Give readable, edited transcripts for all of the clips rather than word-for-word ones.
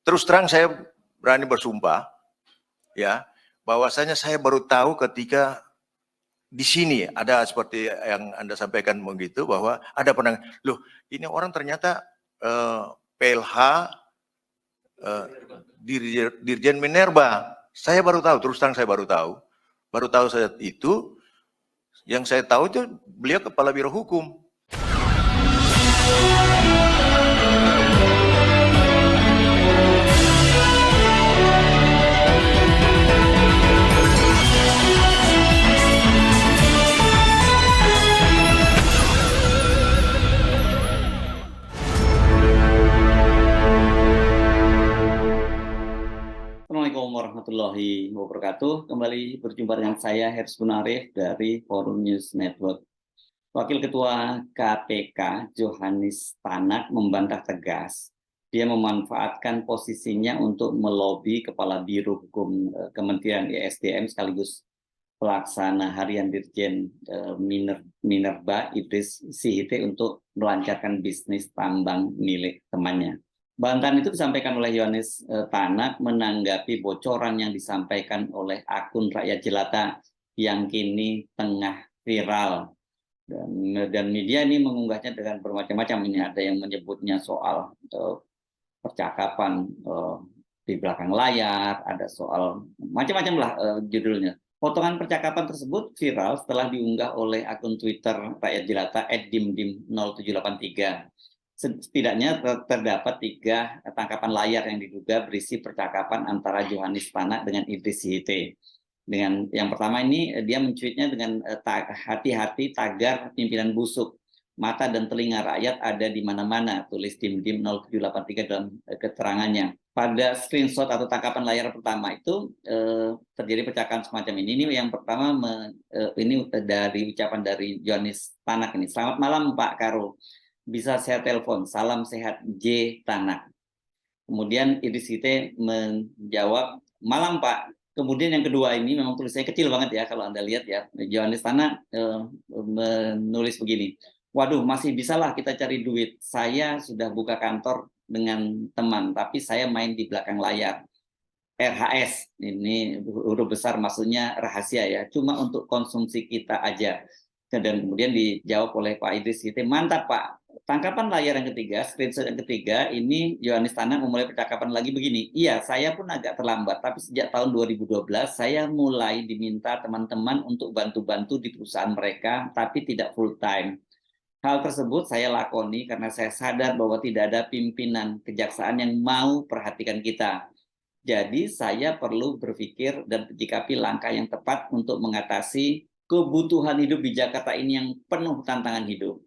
terus terang saya berani bersumpah, ya, bahwasanya saya baru tahu ketika di sini ada seperti yang Anda sampaikan begitu, bahwa ada loh ini orang ternyata PLH Dirjen Minerba. Saya baru tahu, terus terang saya baru tahu saat itu. Yang saya tahu itu beliau kepala Biro Hukum. Assalamualaikum warahmatullahi wabarakatuh. Kembali berjumpa dengan saya Hersy Arif dari Forum News Network. Wakil Ketua KPK Johannes Tanak membantah tegas dia memanfaatkan posisinya untuk melobi Kepala Biro Hukum Kementerian ESDM sekaligus pelaksana harian Dirjen Minerba Idris Sihite untuk melancarkan bisnis tambang milik temannya. Bantahan itu disampaikan oleh Johannes Tanak menanggapi bocoran yang disampaikan oleh akun Rakyat Jelata yang kini tengah viral. Dan media ini mengunggahnya dengan bermacam-macam. Ini ada yang menyebutnya soal percakapan di belakang layar, ada soal macam-macam lah judulnya. Potongan percakapan tersebut viral setelah diunggah oleh akun Twitter Rakyat Jelata @dimdim0783. Setidaknya terdapat 3 tangkapan layar yang diduga berisi percakapan antara Johannes Tanak dengan Idris Sihite. Dengan yang pertama ini dia mencuitnya dengan hati-hati tagar pimpinan busuk, mata dan telinga rakyat ada di mana-mana, tulis Dimdim 0783 dalam keterangannya. Pada screenshot atau tangkapan layar pertama itu terjadi percakapan semacam ini. Ini yang pertama ini dari ucapan dari Johannes Tanak ini. Selamat malam Pak Karo. Bisa saya telepon, salam sehat J Tanak. Kemudian Idris Sihite menjawab, malam Pak. Kemudian yang kedua ini memang tulisannya kecil banget ya kalau Anda lihat ya. Johannes Tanak menulis begini, waduh masih bisalah kita cari duit. Saya sudah buka kantor dengan teman, tapi saya main di belakang layar. RHS, ini huruf besar maksudnya rahasia ya, cuma untuk konsumsi kita aja. Dan kemudian dijawab oleh Pak Idris Sihite, mantap Pak. Tangkapan layar yang ketiga, screenshot yang ketiga, ini Johannes Tanak memulai percakapan lagi begini. Iya, saya pun agak terlambat, tapi sejak tahun 2012 saya mulai diminta teman-teman untuk bantu-bantu di perusahaan mereka, tapi tidak full time. Hal tersebut saya lakoni karena saya sadar bahwa tidak ada pimpinan kejaksaan yang mau perhatikan kita. Jadi saya perlu berpikir dan menyikapi langkah yang tepat untuk mengatasi kebutuhan hidup di Jakarta ini yang penuh tantangan hidup.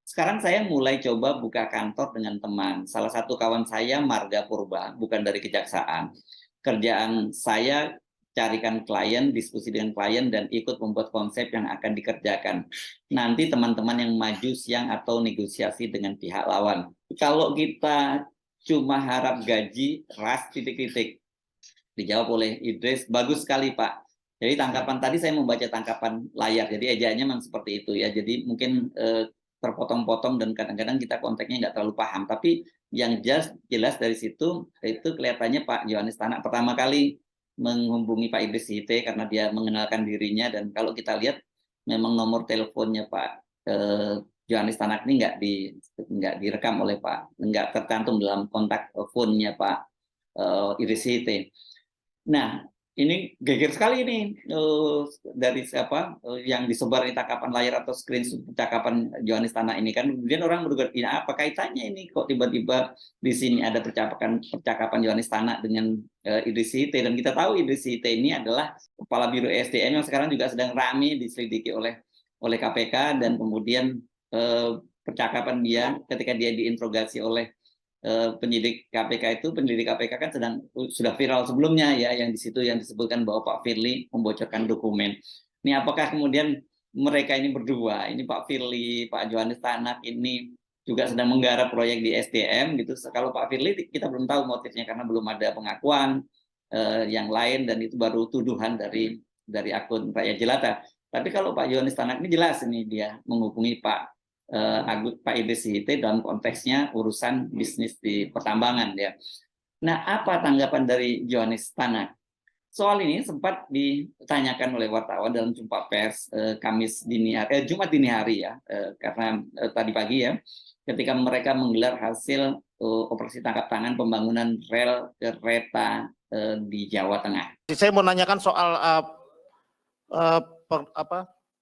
Sekarang saya mulai coba buka kantor dengan teman. Salah satu kawan saya Marga Purba, bukan dari kejaksaan. Kerjaan saya carikan klien, diskusi dengan klien, dan ikut membuat konsep yang akan dikerjakan. Nanti teman-teman yang maju siang atau negosiasi dengan pihak lawan. Kalau kita cuma harap gaji, ras titik-titik. Dijawab oleh Idris, bagus sekali Pak. Jadi tangkapan tadi saya membaca tangkapan layar, jadi ejaannya memang seperti itu ya. Jadi mungkin terpotong-potong dan kadang-kadang kita konteksnya nggak terlalu paham. Tapi yang jelas dari situ itu kelihatannya Pak Johannes Tanak pertama kali menghubungi Pak Idris Sihite karena dia mengenalkan dirinya, dan kalau kita lihat memang nomor teleponnya Pak Johannes Tanak ini nggak direkam oleh Pak, nggak tercantum dalam kontak phone-nya Pak Idris Sihite. Nah, ini geger sekali ini dari siapa yang disebar di tangkapan layar atau screenshot percakapan Johannes Tanak ini kan. Kemudian orang menduga, ini apa kaitannya ini kok tiba-tiba di sini ada percakapan Johannes Tanak dengan Idris Sihite. Dan kita tahu Idris Sihite ini adalah Kepala Biro ESDM yang sekarang juga sedang ramai diselidiki oleh KPK, dan kemudian percakapan dia ketika dia diinterogasi oleh penyidik KPK kan sudah viral sebelumnya ya, yang di situ yang disebutkan bahwa Pak Firly membocorkan dokumen. Ini apakah kemudian mereka ini berdua, ini Pak Firly, Pak Johannes Tanak ini juga sedang menggarap proyek di SDM gitu. Kalau Pak Firly kita belum tahu motifnya karena belum ada pengakuan yang lain, dan itu baru tuduhan dari akun Rakyat Jelata. Tapi kalau Pak Johannes Tanak ini jelas ini dia menghubungi Pak Idris Sihite dalam konteksnya urusan bisnis di pertambangan ya. Nah, apa tanggapan dari Johannes Tanak? Soal ini sempat ditanyakan oleh wartawan dalam jumpa pers Jumat dini hari ya, karena tadi pagi ya, ketika mereka menggelar hasil operasi tangkap tangan pembangunan rel kereta di Jawa Tengah. Saya mau nanyakan soal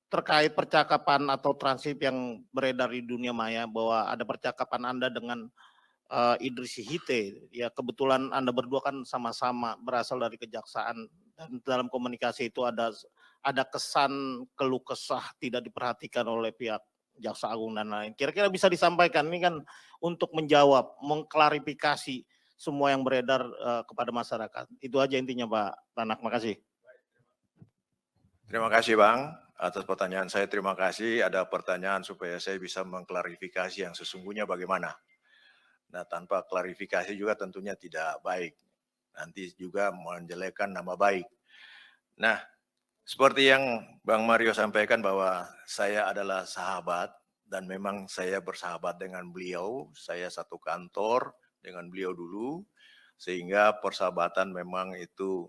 terkait percakapan atau transkrip yang beredar di dunia maya bahwa ada percakapan Anda dengan Idris Hite. Ya kebetulan Anda berdua kan sama-sama berasal dari kejaksaan dan dalam komunikasi itu ada kesan keluh kesah tidak diperhatikan oleh pihak Jaksa Agung dan lain. Kira-kira bisa disampaikan ini kan untuk menjawab, mengklarifikasi semua yang beredar kepada masyarakat. Itu aja intinya Pak Tanak. Makasih. Terima kasih Bang atas pertanyaan saya. Terima kasih ada pertanyaan supaya saya bisa mengklarifikasi yang sesungguhnya bagaimana. Nah, tanpa klarifikasi juga tentunya tidak baik. Nanti juga menjelekkan nama baik. Nah, seperti yang Bang Mario sampaikan bahwa saya adalah sahabat dan memang saya bersahabat dengan beliau. Saya satu kantor dengan beliau dulu, sehingga persahabatan memang itu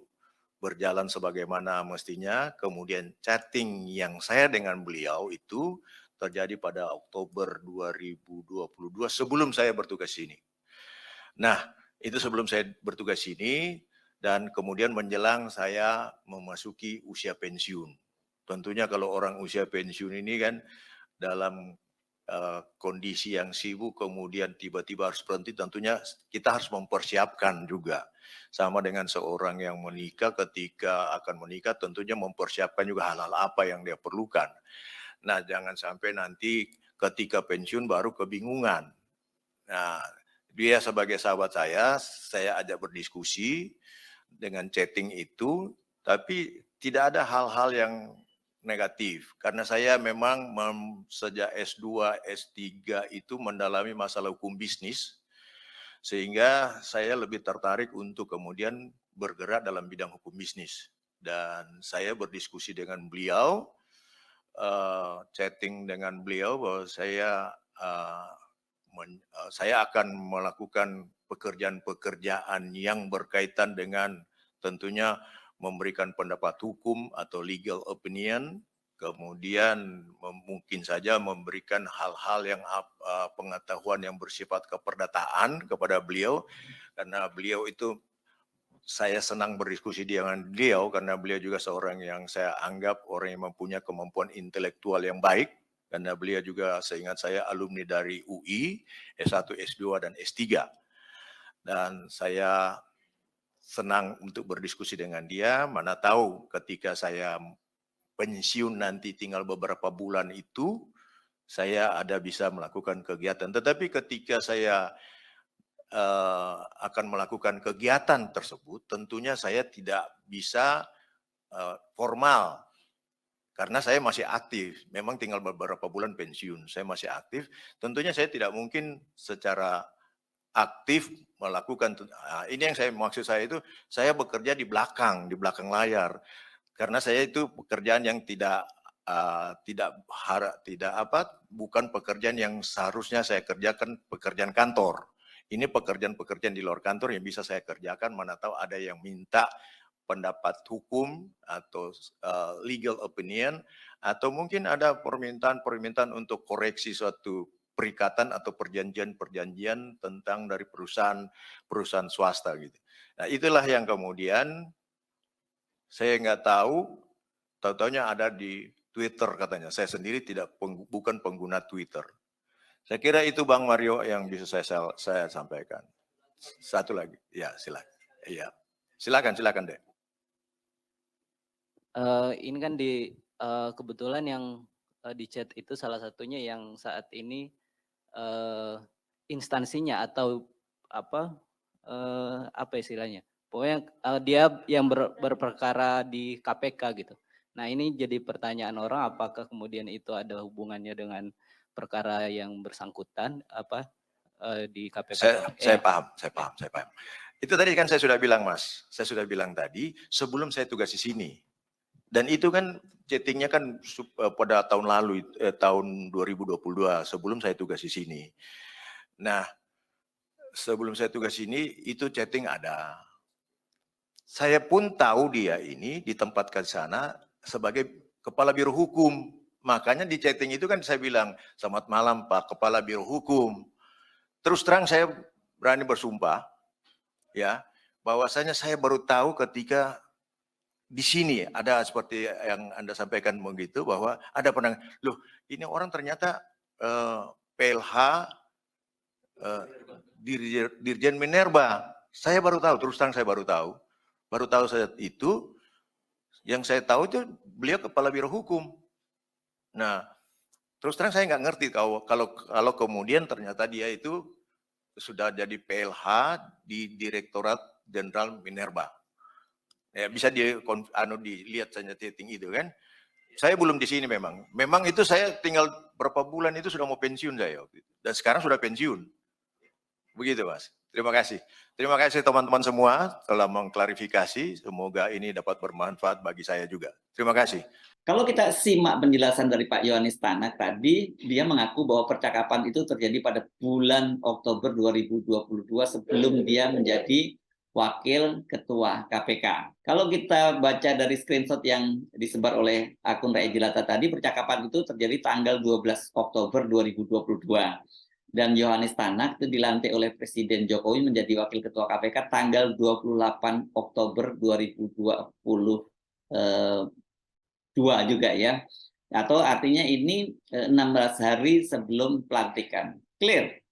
berjalan sebagaimana mestinya. Kemudian chatting yang saya dengan beliau itu terjadi pada Oktober 2022 sebelum saya bertugas sini. Nah, itu sebelum saya bertugas sini dan kemudian menjelang saya memasuki usia pensiun. Tentunya kalau orang usia pensiun ini kan dalam kondisi yang sibuk kemudian tiba-tiba harus berhenti, tentunya kita harus mempersiapkan juga. Sama dengan seorang yang menikah, ketika akan menikah tentunya mempersiapkan juga hal-hal apa yang dia perlukan. Nah, jangan sampai nanti ketika pensiun baru kebingungan. Nah, dia sebagai sahabat saya ajak berdiskusi dengan chatting itu, tapi tidak ada hal-hal yang negatif. Karena saya memang sejak S2, S3 itu mendalami masalah hukum bisnis, sehingga saya lebih tertarik untuk kemudian bergerak dalam bidang hukum bisnis. Dan saya berdiskusi dengan beliau, chatting dengan beliau bahwa saya akan melakukan pekerjaan-pekerjaan yang berkaitan dengan tentunya memberikan pendapat hukum atau legal opinion, kemudian mungkin saja memberikan hal-hal yang pengetahuan yang bersifat keperdataan kepada beliau, karena beliau itu saya senang berdiskusi dengan beliau karena beliau juga seorang yang saya anggap orang yang mempunyai kemampuan intelektual yang baik, karena beliau juga seingat saya alumni dari UI, S1, S2, dan S3. Dan saya senang untuk berdiskusi dengan dia, mana tahu ketika saya pensiun nanti tinggal beberapa bulan itu, saya ada bisa melakukan kegiatan. Tetapi ketika saya akan melakukan kegiatan tersebut, tentunya saya tidak bisa formal, karena saya masih aktif. Memang tinggal beberapa bulan pensiun, saya masih aktif. Tentunya saya tidak mungkin secara aktif melakukan. Ini yang saya maksud saya itu, saya bekerja di belakang layar. Karena saya itu pekerjaan yang bukan pekerjaan yang seharusnya saya kerjakan, pekerjaan kantor. Ini pekerjaan-pekerjaan di luar kantor yang bisa saya kerjakan, mana tahu ada yang minta pendapat hukum atau legal opinion, atau mungkin ada permintaan untuk koreksi suatu perikatan atau perjanjian tentang dari perusahaan swasta gitu. Nah, itulah yang kemudian saya nggak tahu-taunya ada di Twitter katanya. Saya sendiri bukan pengguna Twitter. Saya kira itu Bang Mario yang bisa saya sampaikan. Satu lagi, ya silakan. Iya, silakan deh. Ini kan kebetulan yang di chat itu salah satunya yang saat ini instansinya atau apa istilahnya? Pokoknya dia yang berperkara di KPK gitu. Nah ini jadi pertanyaan orang, apakah kemudian itu ada hubungannya dengan perkara yang bersangkutan di KPK? Saya paham. Itu tadi kan saya sudah bilang Mas, saya sudah bilang tadi sebelum saya tugas di sini. Dan itu kan chattingnya kan pada tahun lalu, tahun 2022 sebelum saya tugas di sini. Nah, sebelum saya tugas ini itu chatting ada. Saya pun tahu dia ini ditempatkan sana sebagai kepala biro hukum. Makanya di chatting itu kan saya bilang, selamat malam Pak Kepala Biro Hukum. Terus terang saya berani bersumpah, ya, bahwasanya saya baru tahu ketika di sini ada seperti yang Anda sampaikan begitu, bahwa ada penang, loh ini orang ternyata PLH Dirjen Minerba. Saya baru tahu, terus terang saya baru tahu saat itu. Yang saya tahu itu beliau kepala biro hukum. Nah, terus terang saya nggak ngerti kalau kemudian ternyata dia itu sudah jadi PLH di Direktorat Jenderal Minerba. Ya, bisa dilihat saja chatting itu kan. Saya belum di sini memang. Memang itu saya tinggal berapa bulan itu sudah mau pensiun saya waktu itu. Dan sekarang sudah pensiun. Begitu Mas. Terima kasih. Terima kasih teman-teman semua telah mengklarifikasi. Semoga ini dapat bermanfaat bagi saya juga. Terima kasih. Kalau kita simak penjelasan dari Pak Yohanis Tanak tadi, dia mengaku bahwa percakapan itu terjadi pada bulan Oktober 2022 sebelum dia menjadi Wakil Ketua KPK. Kalau kita baca dari screenshot yang disebar oleh akun Rakyat Jelata tadi, percakapan itu terjadi tanggal 12 Oktober 2022. Dan Yohanis Tanak itu dilantik oleh Presiden Jokowi menjadi Wakil Ketua KPK tanggal 28 Oktober 2022 juga ya. Atau artinya ini 16 hari sebelum pelantikan. Clear?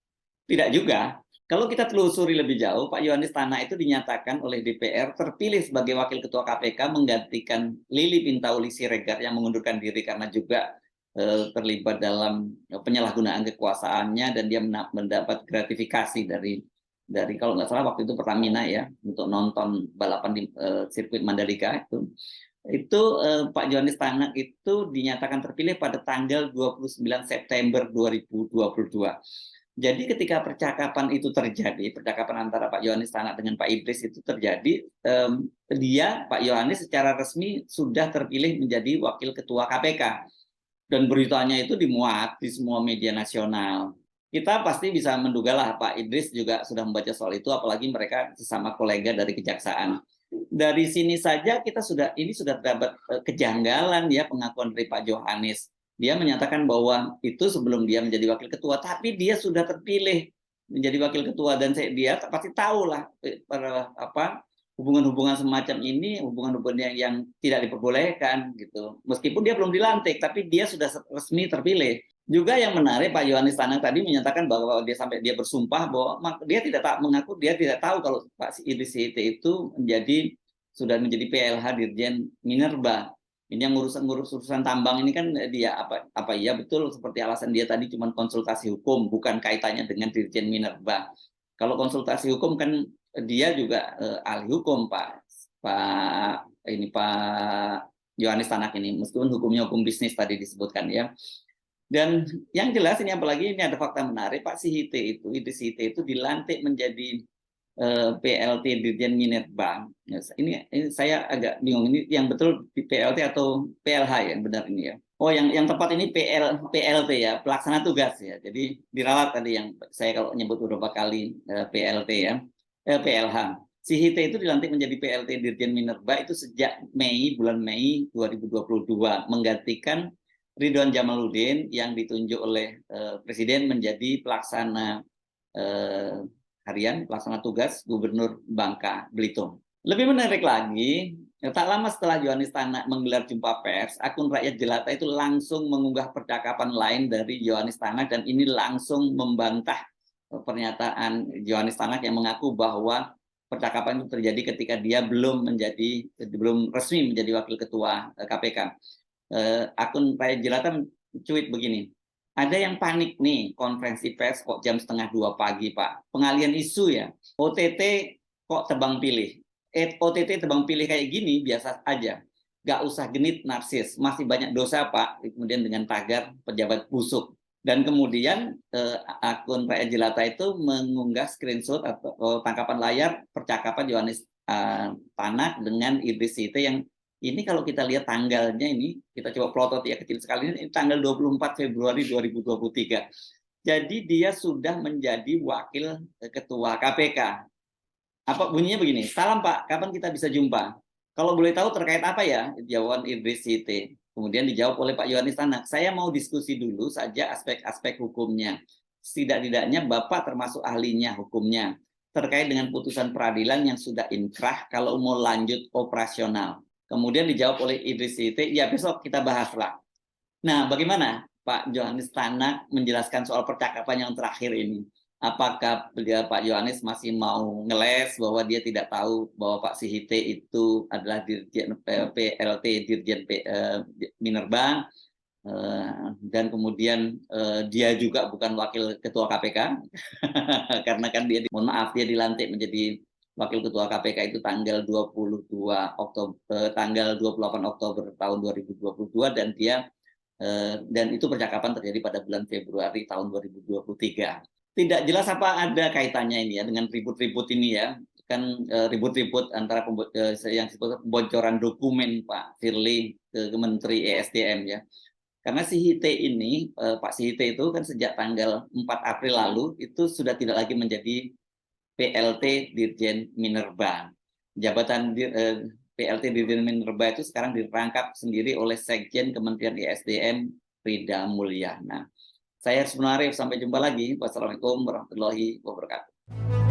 Tidak juga. Kalau kita telusuri lebih jauh, Pak Yohanis Tanak itu dinyatakan oleh DPR terpilih sebagai Wakil Ketua KPK menggantikan Lili Pintauli Siregar yang mengundurkan diri karena juga terlibat dalam penyalahgunaan kekuasaannya, dan dia mendapat gratifikasi dari kalau nggak salah waktu itu Pertamina ya untuk nonton balapan di sirkuit Mandalika itu Pak Yohanis Tanak itu dinyatakan terpilih pada tanggal 29 September 2022. Jadi ketika percakapan itu terjadi, percakapan antara Pak Yohanis Tanak dengan Pak Idris itu terjadi, Pak Yohanis secara resmi sudah terpilih menjadi Wakil Ketua KPK. Dan beritanya itu dimuat di semua media nasional. Kita pasti bisa menduga lah Pak Idris juga sudah membaca soal itu, apalagi mereka sesama kolega dari kejaksaan. Dari sini saja kita sudah dapat kejanggalan ya pengakuan dari Pak Yohanis. Dia menyatakan bahwa itu sebelum dia menjadi wakil ketua, tapi dia sudah terpilih menjadi wakil ketua, dan dia pasti tahu lah hubungan-hubungan semacam ini, hubungan-hubungan yang tidak diperbolehkan gitu. Meskipun dia belum dilantik, tapi dia sudah resmi terpilih. Juga yang menarik, Pak Yohanis Tanak tadi menyatakan bahwa dia bersumpah bahwa dia tidak tahu kalau Pak Idris Sihite itu sudah menjadi PLH Dirjen Minerba. Ini yang urusan tambang ini kan dia apa iya betul seperti alasan dia tadi cuma konsultasi hukum, bukan kaitannya dengan Dirjen Minerba. Kalau konsultasi hukum kan dia juga ahli hukum Pak Yohanis Tanak ini, meskipun hukumnya hukum bisnis tadi disebutkan ya. Dan yang jelas ini apalagi ini ada fakta menarik, Pak Idris Sihite itu dilantik menjadi PLT Dirjen Minerba. Ini saya agak bingung, ini yang betul di PLT atau PLH ya benar ini ya. Oh yang tepat ini PLT ya, pelaksana tugas ya. Jadi diralat tadi yang saya kalau nyebut beberapa kali PLT ya. PLH. Sihite itu dilantik menjadi PLT Dirjen Minerba itu sejak bulan Mei 2022, menggantikan Ridwan Jamaluddin yang ditunjuk oleh Presiden menjadi pelaksana harian, pelaksana tugas Gubernur Bangka Belitung. Lebih menarik lagi, tak lama setelah Yohanis Tanak menggelar jumpa pers, akun Rakyat Jelata itu langsung mengunggah percakapan lain dari Yohanis Tanak, dan ini langsung membantah pernyataan Yohanis Tanak yang mengaku bahwa percakapan itu terjadi ketika dia belum resmi menjadi Wakil Ketua KPK. Akun Rakyat Jelata mencuit begini, ada yang panik nih, konferensi pers kok jam 1:30 pagi Pak, pengalian isu ya, OTT kok tebang pilih, OTT tebang pilih kayak gini biasa aja, gak usah genit narsis, masih banyak dosa Pak, kemudian dengan tagar pejabat busuk. Dan kemudian akun Rakyat Jelata itu mengunggah screenshot atau tangkapan layar percakapan Yohanis Tanak dengan Idris Sihite yang ini kalau kita lihat tanggalnya ini, kita coba plotot ya kecil sekali, ini tanggal 24 Februari 2023. Jadi dia sudah menjadi wakil ketua KPK. Apa bunyinya begini, salam Pak, kapan kita bisa jumpa? Kalau boleh tahu terkait apa ya? Jawaban Idris Site. Kemudian dijawab oleh Pak Yohanis Tanak, saya mau diskusi dulu saja aspek-aspek hukumnya. Setidak-tidaknya Bapak termasuk ahlinya hukumnya. Terkait dengan putusan peradilan yang sudah inkrah kalau mau lanjut operasional. Kemudian dijawab oleh Idris Site, ya besok kita bahaslah. Nah, bagaimana Pak Yohanis Tanak menjelaskan soal percakapan yang terakhir ini? Apakah Pak Yohanis masih mau ngeles bahwa dia tidak tahu bahwa Pak Sihite itu adalah Dirjen PLT Dirjen Minerba, dan kemudian dia juga bukan wakil ketua KPK karena kan dia mohon maaf dia dilantik menjadi wakil ketua KPK itu tanggal 22 Oktober tanggal 28 Oktober tahun 2022 dan itu percakapan terjadi pada bulan Februari tahun 2023. Tidak jelas apa ada kaitannya ini ya dengan ribut-ribut ini ya. Kan ribut-ribut antara yang disebut pembocoran dokumen Pak Firly ke Menteri ESDM ya. Karena si Hite ini, Pak Sihite itu kan sejak tanggal 4 April lalu itu sudah tidak lagi menjadi PLT Dirjen Minerba. Jabatan PLT Dirjen Minerba itu sekarang dirangkap sendiri oleh Sekjen Kementerian ESDM Rida Mulyana. Saya Hersbun Arif, sampai jumpa lagi. Wassalamualaikum warahmatullahi wabarakatuh.